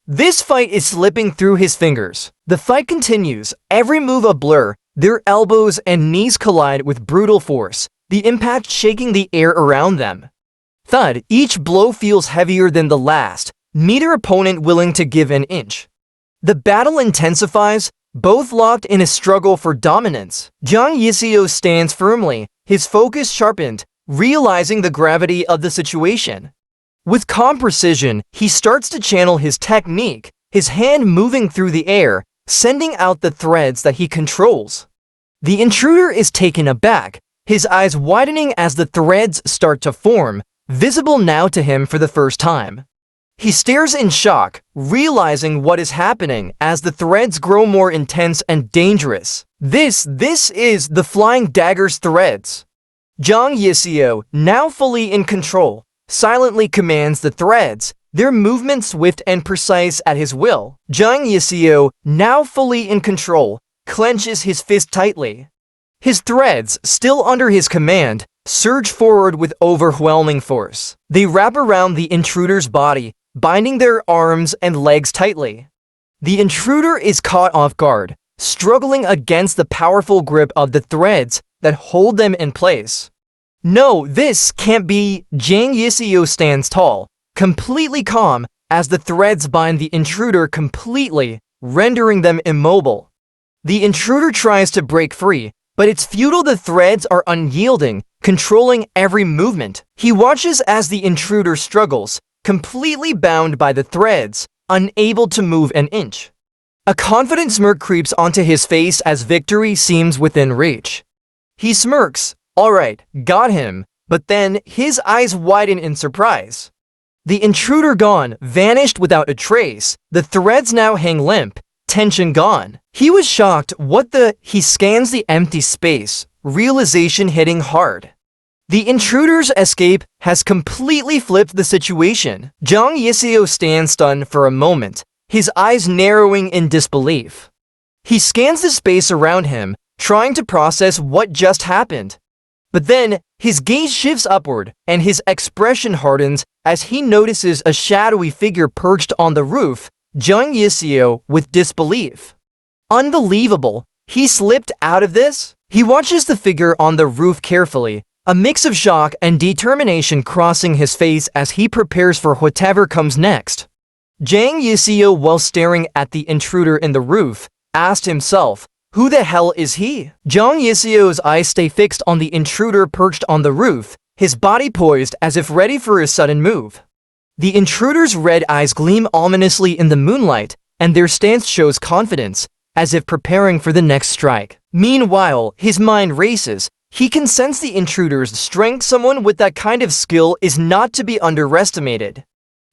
This fight is slipping through his fingers. The fight continues, every move a blur, their elbows and knees collide with brutal force, the impact shaking the air around them. Thud! Each blow feels heavier than the last, neither opponent willing to give an inch. The battle intensifies, both locked in a struggle for dominance. Jang Yiseo stands firmly, his focus sharpened, realizing the gravity of the situation. With calm precision, he starts to channel his technique, his hand moving through the air, sending out the threads that he controls. The intruder is taken aback, his eyes widening as the threads start to form, visible now to him for the first time. He stares in shock, realizing what is happening as the threads grow more intense and dangerous. This is the Flying Dagger's threads. Jang Yiseo, now fully in control, silently commands the threads, their movements swift and precise at his will. Jang Yiseo, now fully in control, clenches his fist tightly. His threads, still under his command, surge forward with overwhelming force. They wrap around the intruder's body, binding their arms and legs tightly. The intruder is caught off guard, struggling against the powerful grip of the threads that hold them in place. No, this can't be. Jang Yiseo stands tall, completely calm, as the threads bind the intruder completely, rendering them immobile. The intruder tries to break free, but it's futile. The threads are unyielding, controlling every movement. He watches as the intruder struggles, completely bound by the threads, unable to move an inch. A confident smirk creeps onto his face as victory seems within reach. He smirks, "Alright, got him," but then his eyes widen in surprise. The intruder gone, vanished without a trace, the threads now hang limp, tension gone. He was shocked. He scans the empty space, realization hitting hard. The intruder's escape has completely flipped the situation. Jang Yiseo stands stunned for a moment, his eyes narrowing in disbelief. He scans the space around him, trying to process what just happened. But then, his gaze shifts upward, and his expression hardens as he notices a shadowy figure perched on the roof. Jang Yiseo with disbelief. Unbelievable, he slipped out of this? He watches the figure on the roof carefully, a mix of shock and determination crossing his face as he prepares for whatever comes next. Jang Yiseo, while staring at the intruder in the roof, asked himself, who the hell is he? Jang Yiseo's eyes stay fixed on the intruder perched on the roof, his body poised as if ready for a sudden move. The intruder's red eyes gleam ominously in the moonlight, and their stance shows confidence, as if preparing for the next strike. Meanwhile, his mind races. He can sense the intruder's strength. Someone with that kind of skill is not to be underestimated.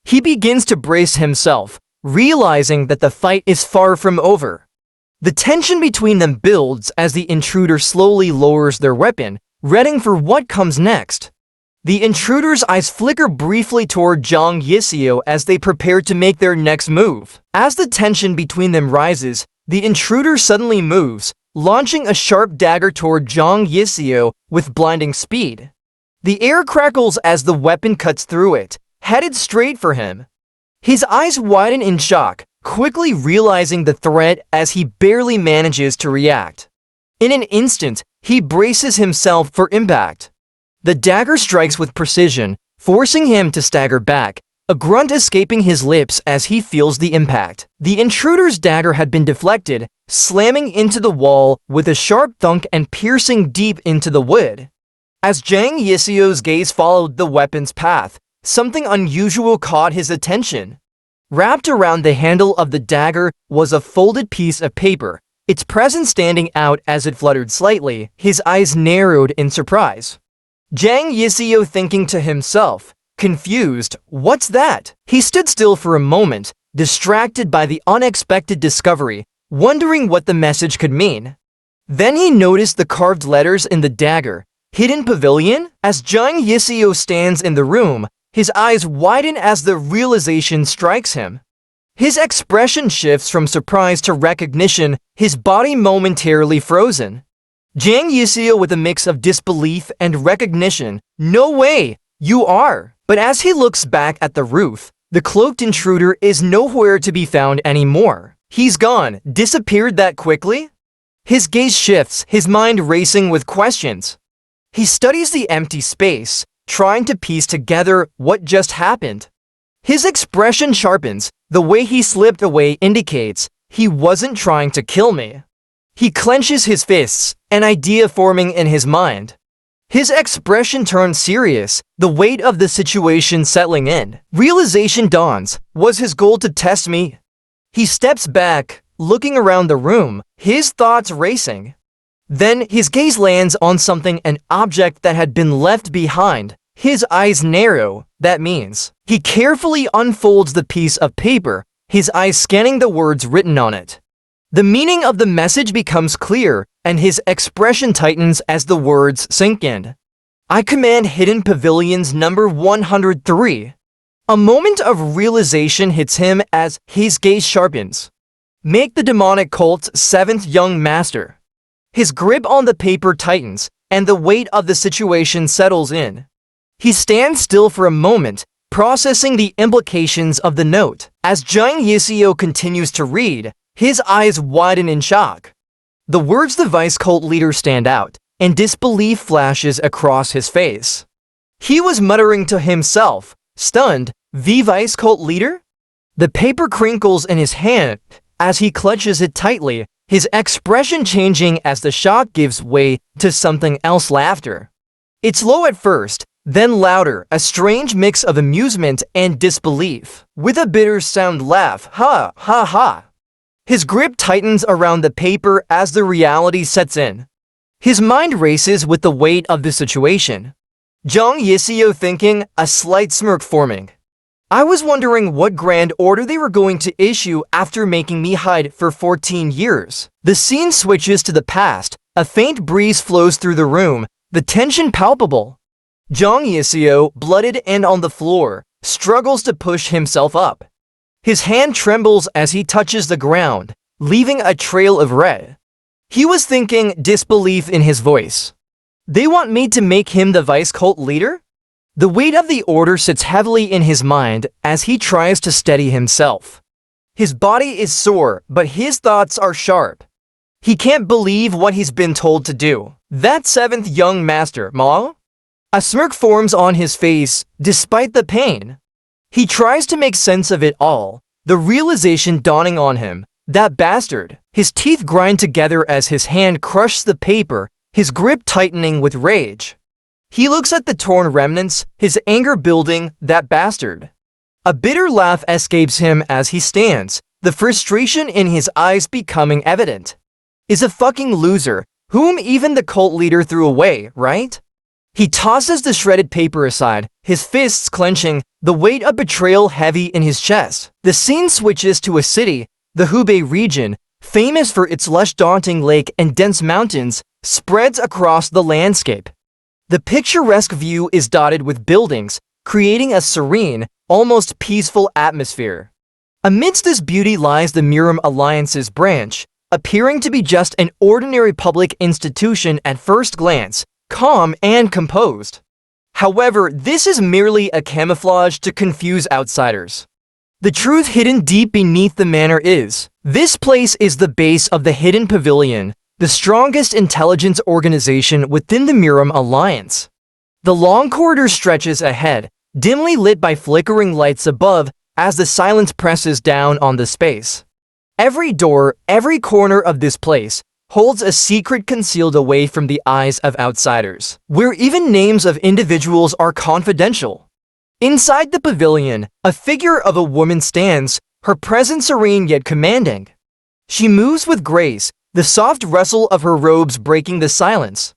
He begins to brace himself, realizing that the fight is far from over. The tension between them builds as the intruder slowly lowers their weapon, readying for what comes next. The intruder's eyes flicker briefly toward Jang Yiseo as they prepare to make their next move. As the tension between them rises, the intruder suddenly moves, launching a sharp dagger toward Jang Yiseo with blinding speed. The air crackles as the weapon cuts through it, headed straight for him. His eyes widen in shock, quickly realizing the threat as he barely manages to react. In an instant, he braces himself for impact. The dagger strikes with precision, forcing him to stagger back, a grunt escaping his lips as he feels the impact. The intruder's dagger had been deflected, slamming into the wall with a sharp thunk and piercing deep into the wood. As Jang Yiseo's gaze followed the weapon's path, something unusual caught his attention. Wrapped around the handle of the dagger was a folded piece of paper, its presence standing out as it fluttered slightly. His eyes narrowed in surprise. Jang Yiseo thinking to himself, confused, "What's that?" He stood still for a moment, distracted by the unexpected discovery, wondering what the message could mean. Then he noticed the carved letters in the dagger, "Hidden Pavilion?" As Jang Yiseo stands in the room, his eyes widen as the realization strikes him. His expression shifts from surprise to recognition, his body momentarily frozen. Jang Yiseo with a mix of disbelief and recognition. "No way! You are!" But as he looks back at the roof, the cloaked intruder is nowhere to be found anymore. He's gone, disappeared that quickly? His gaze shifts, his mind racing with questions. He studies the empty space, trying to piece together what just happened. His expression sharpens, the way he slipped away indicates he wasn't trying to kill me. He clenches his fists, an idea forming in his mind. His expression turns serious, the weight of the situation settling in. Realization dawns. Was his goal to test me? He steps back, looking around the room, his thoughts racing. Then his gaze lands on something, an object that had been left behind. His eyes narrow. That means he carefully unfolds the piece of paper, his eyes scanning the words written on it. The meaning of the message becomes clear, and his expression tightens as the words sink in. "I command Hidden Pavilions number 103. A moment of realization hits him as his gaze sharpens. "Make the demonic cult's 7th young master." His grip on the paper tightens, and the weight of the situation settles in. He stands still for a moment, processing the implications of the note. As Jang Yiseo continues to read, his eyes widen in shock. The words the vice cult leader stand out, and disbelief flashes across his face. He was muttering to himself, stunned, "The vice cult leader?" The paper crinkles in his hand as he clutches it tightly, his expression changing as the shock gives way to something else, laughter. It's low at first, then louder, a strange mix of amusement and disbelief. With a bitter sound laugh, "Ha, ha, ha." His grip tightens around the paper as the reality sets in. His mind races with the weight of the situation. Jang Yiseo thinking, a slight smirk forming. "I was wondering what grand order they were going to issue after making me hide for 14 years. The scene switches to the past, a faint breeze flows through the room, the tension palpable. Jang Yiseo, blooded and on the floor, struggles to push himself up. His hand trembles as he touches the ground, leaving a trail of red. He was thinking, disbelief in his voice. They want me to make him the vice cult leader? The weight of the order sits heavily in his mind as he tries to steady himself. His body is sore, but his thoughts are sharp. He can't believe what he's been told to do. That 7th young master, Ma? A smirk forms on his face, despite the pain. He tries to make sense of it all, the realization dawning on him. That bastard. His teeth grind together as his hand crushes the paper, his grip tightening with rage. He looks at the torn remnants, his anger building. That bastard. A bitter laugh escapes him as he stands, the frustration in his eyes becoming evident. Is a fucking loser, whom even the cult leader threw away, right? He tosses the shredded paper aside, his fists clenching, the weight of betrayal heavy in his chest. The scene switches to a city, the Hubei region, famous for its lush daunting lake and dense mountains, spreads across the landscape. The picturesque view is dotted with buildings, creating a serene, almost peaceful atmosphere. Amidst this beauty lies the Murim Alliance's branch, appearing to be just an ordinary public institution at first glance, calm and composed. However, this is merely a camouflage to confuse outsiders. The truth hidden deep beneath the manor is, this place is the base of the Hidden Pavilion, the strongest intelligence organization within the Murim Alliance. The long corridor stretches ahead, dimly lit by flickering lights above as the silence presses down on the space. Every door, every corner of this place holds a secret concealed away from the eyes of outsiders, where even names of individuals are confidential. Inside the pavilion, a figure of a woman stands, her presence serene yet commanding. She moves with grace, the soft rustle of her robes breaking the silence.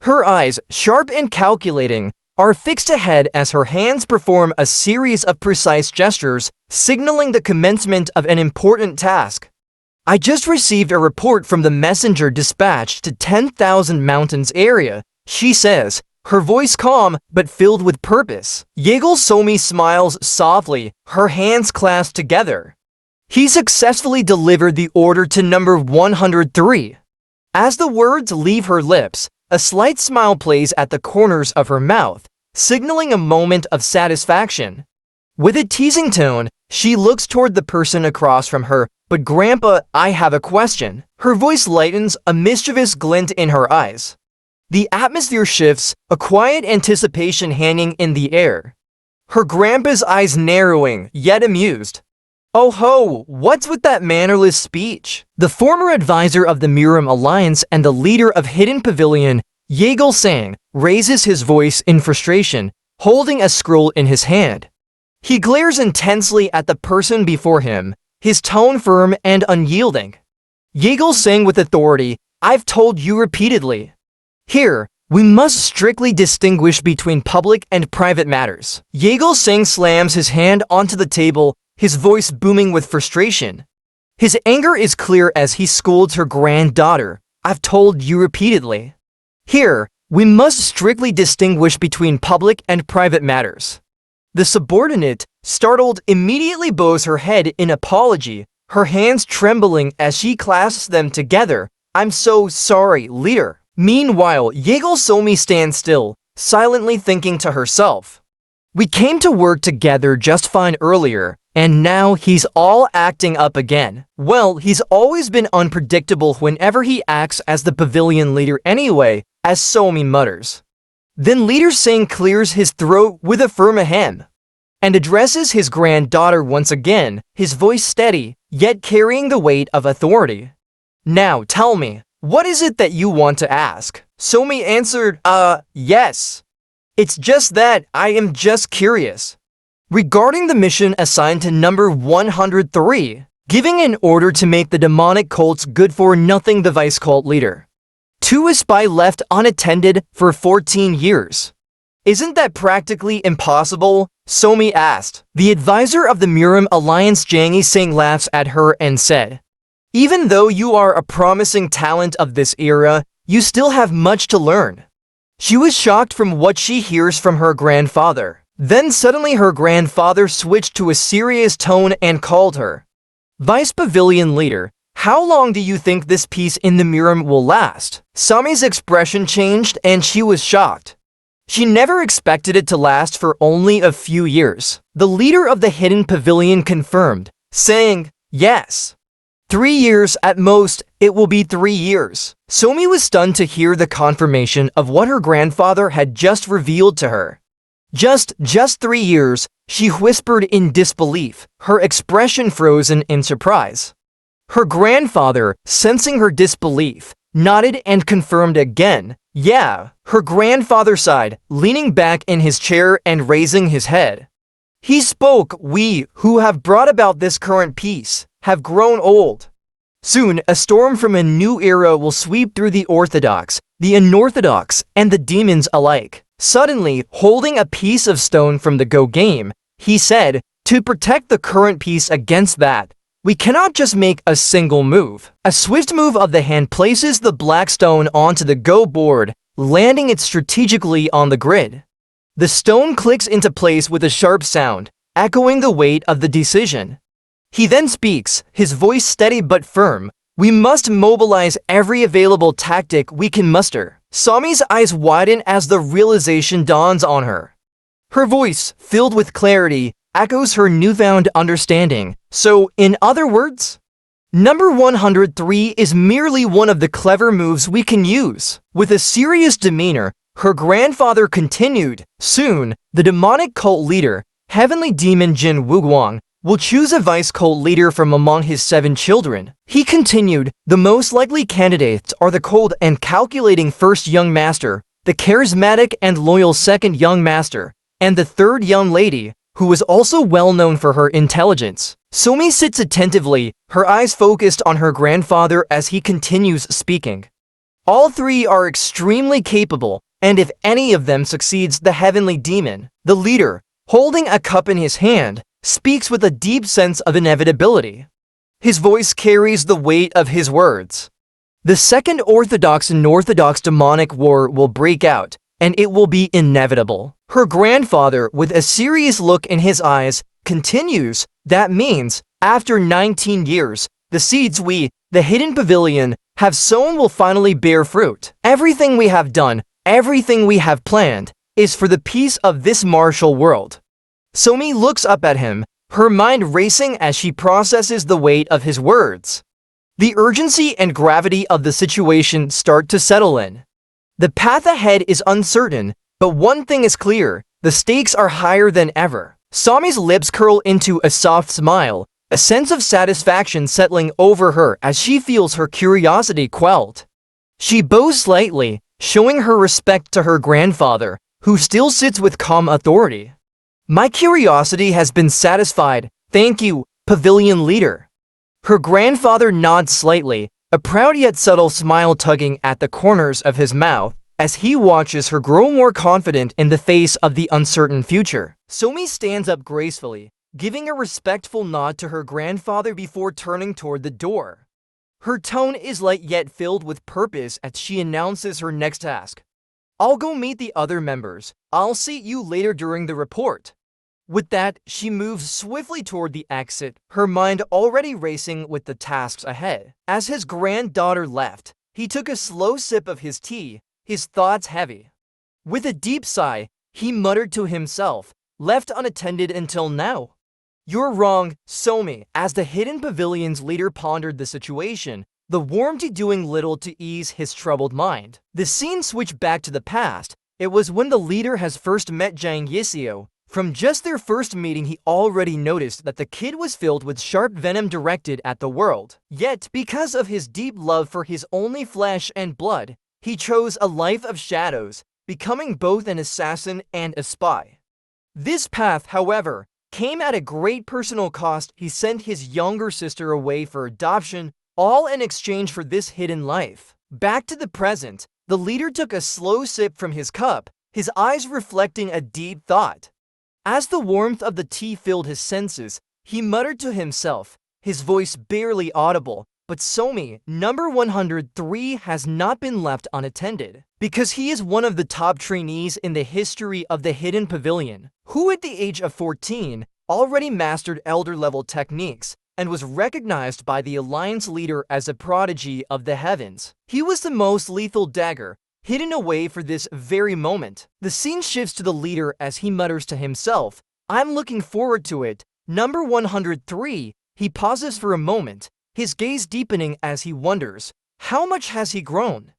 Her eyes, sharp and calculating, are fixed ahead as her hands perform a series of precise gestures, signaling the commencement of an important task. I just received a report from the messenger dispatched to 10,000 Mountains area, she says, her voice calm but filled with purpose. Yeagle Somi smiles softly, her hands clasped together. He successfully delivered the order to number 103. As the words leave her lips, a slight smile plays at the corners of her mouth, signaling a moment of satisfaction. With a teasing tone, she looks toward the person across from her. But Grandpa, I have a question. Her voice lightens, a mischievous glint in her eyes. The atmosphere shifts, a quiet anticipation hanging in the air. Her grandpa's eyes narrowing, yet amused. Oh ho, what's with that mannerless speech? The former advisor of the Murim Alliance and the leader of Hidden Pavilion, Yeagle Sang, raises his voice in frustration, holding a scroll in his hand. He glares intensely at the person before him, his tone firm and unyielding. Yeagle Sang with authority, I've told you repeatedly. Here, we must strictly distinguish between public and private matters. Yeagle Sang slams his hand onto the table, his voice booming with frustration. His anger is clear as he scolds her granddaughter. I've told you repeatedly. Here, we must strictly distinguish between public and private matters. The subordinate, startled, immediately bows her head in apology, her hands trembling as she clasps them together. I'm so sorry, leader. Meanwhile, Yeagle Somi stands still, silently thinking to herself. We came to work together just fine earlier, and now he's all acting up again. Well, he's always been unpredictable whenever he acts as the pavilion leader anyway, as Somi mutters. Then Leader Sang clears his throat with a firm ahem, and addresses his granddaughter once again, his voice steady, yet carrying the weight of authority. Now tell me, what is it that you want to ask? Somi answered, yes. It's just that I am just curious. Regarding the mission assigned to number 103, giving an order to make the demonic cults good for nothing the vice cult leader. To a spy left unattended for 14 years. Isn't that practically impossible? Somi asked. The advisor of the Murim Alliance Jangi Sang laughs at her and said, even though you are a promising talent of this era, you still have much to learn. She was shocked from what she hears from her grandfather. Then suddenly her grandfather switched to a serious tone and called her. Vice Pavilion Leader, how long do you think this peace in the Murim will last? Somi's expression changed and she was shocked. She never expected it to last for only a few years. The leader of the Hidden Pavilion confirmed, saying, yes. 3 years at most, it will be 3 years. Somi was stunned to hear the confirmation of what her grandfather had just revealed to her. Just 3 years, she whispered in disbelief, her expression frozen in surprise. Her grandfather, sensing her disbelief, nodded and confirmed again. Yeah, her grandfather sighed, leaning back in his chair and raising his head. He spoke, we, who have brought about this current peace, have grown old. Soon, a storm from a new era will sweep through the orthodox, the unorthodox, and the demons alike. Suddenly, holding a piece of stone from the Go game, he said, to protect the current peace against that, we cannot just make a single move. A swift move of the hand places the black stone onto the Go board, landing it strategically on the grid. The stone clicks into place with a sharp sound, echoing the weight of the decision. He then speaks, his voice steady but firm. We must mobilize every available tactic we can muster. Somi's eyes widen as the realization dawns on her. Her voice, filled with clarity, echoes her newfound understanding. So, in other words, number 103 is merely one of the clever moves we can use. With a serious demeanor, Her grandfather continued, "Soon, the demonic cult leader, heavenly demon Jinwoo, will choose a vice cult leader from among his 7 children." He continued, "The most likely candidates are the cold and calculating first young master, the charismatic and loyal second young master, and the third young lady, who was also well known for her intelligence." Somi sits attentively, her eyes focused on her grandfather as he continues speaking. All 3 are extremely capable, and if any of them succeeds, the heavenly demon, the leader, holding a cup in his hand, speaks with a deep sense of inevitability. His voice carries the weight of his words. The second Orthodox and Orthodox demonic war will break out, and it will be inevitable. Her grandfather, with a serious look in his eyes, continues, "That means, after 19 years, the seeds we, the Hidden Pavilion, have sown will finally bear fruit. Everything we have done, everything we have planned, is for the peace of this martial world." Somi looks up at him, her mind racing as she processes the weight of his words. The urgency and gravity of the situation start to settle in. The path ahead is uncertain, but one thing is clear: the stakes are higher than ever. Somi's lips curl into a soft smile, a sense of satisfaction settling over her as she feels her curiosity quelled. She bows slightly, showing her respect to her grandfather, who still sits with calm authority. "My curiosity has been satisfied, thank you, pavilion leader." Her grandfather nods slightly, a proud yet subtle smile tugging at the corners of his mouth, as he watches her grow more confident in the face of the uncertain future. Somi stands up gracefully, giving a respectful nod to her grandfather before turning toward the door. Her tone is light yet filled with purpose as she announces her next task. "I'll go meet the other members. I'll see you later during the report." With that, she moves swiftly toward the exit, her mind already racing with the tasks ahead. As his granddaughter left, he took a slow sip of his tea, his thoughts heavy. With a deep sigh, he muttered to himself, "Left unattended until now." "You're wrong, Somi." As the Hidden Pavilion's leader pondered the situation, the warmth doing little to ease his troubled mind. The scene switched back to the past. It was when the leader has first met Jang Yiseo. From just their first meeting, he already noticed that the kid was filled with sharp venom directed at the world. Yet, because of his deep love for his only flesh and blood, he chose a life of shadows, becoming both an assassin and a spy. This path, however, came at a great personal cost. He sent his younger sister away for adoption, all in exchange for this hidden life. Back to the present, the leader took a slow sip from his cup, his eyes reflecting a deep thought. As the warmth of the tea filled his senses, he muttered to himself, his voice barely audible, "But Somi, number 103 has not been left unattended, because he is one of the top trainees in the history of the Hidden Pavilion, who at the age of 14 already mastered elder-level techniques and was recognized by the Alliance leader as a prodigy of the heavens. He was the most lethal dagger, hidden away for this very moment." The scene shifts to the leader as he mutters to himself, "I'm looking forward to it. Number 103. He pauses for a moment, his gaze deepening as he wonders, how much has he grown?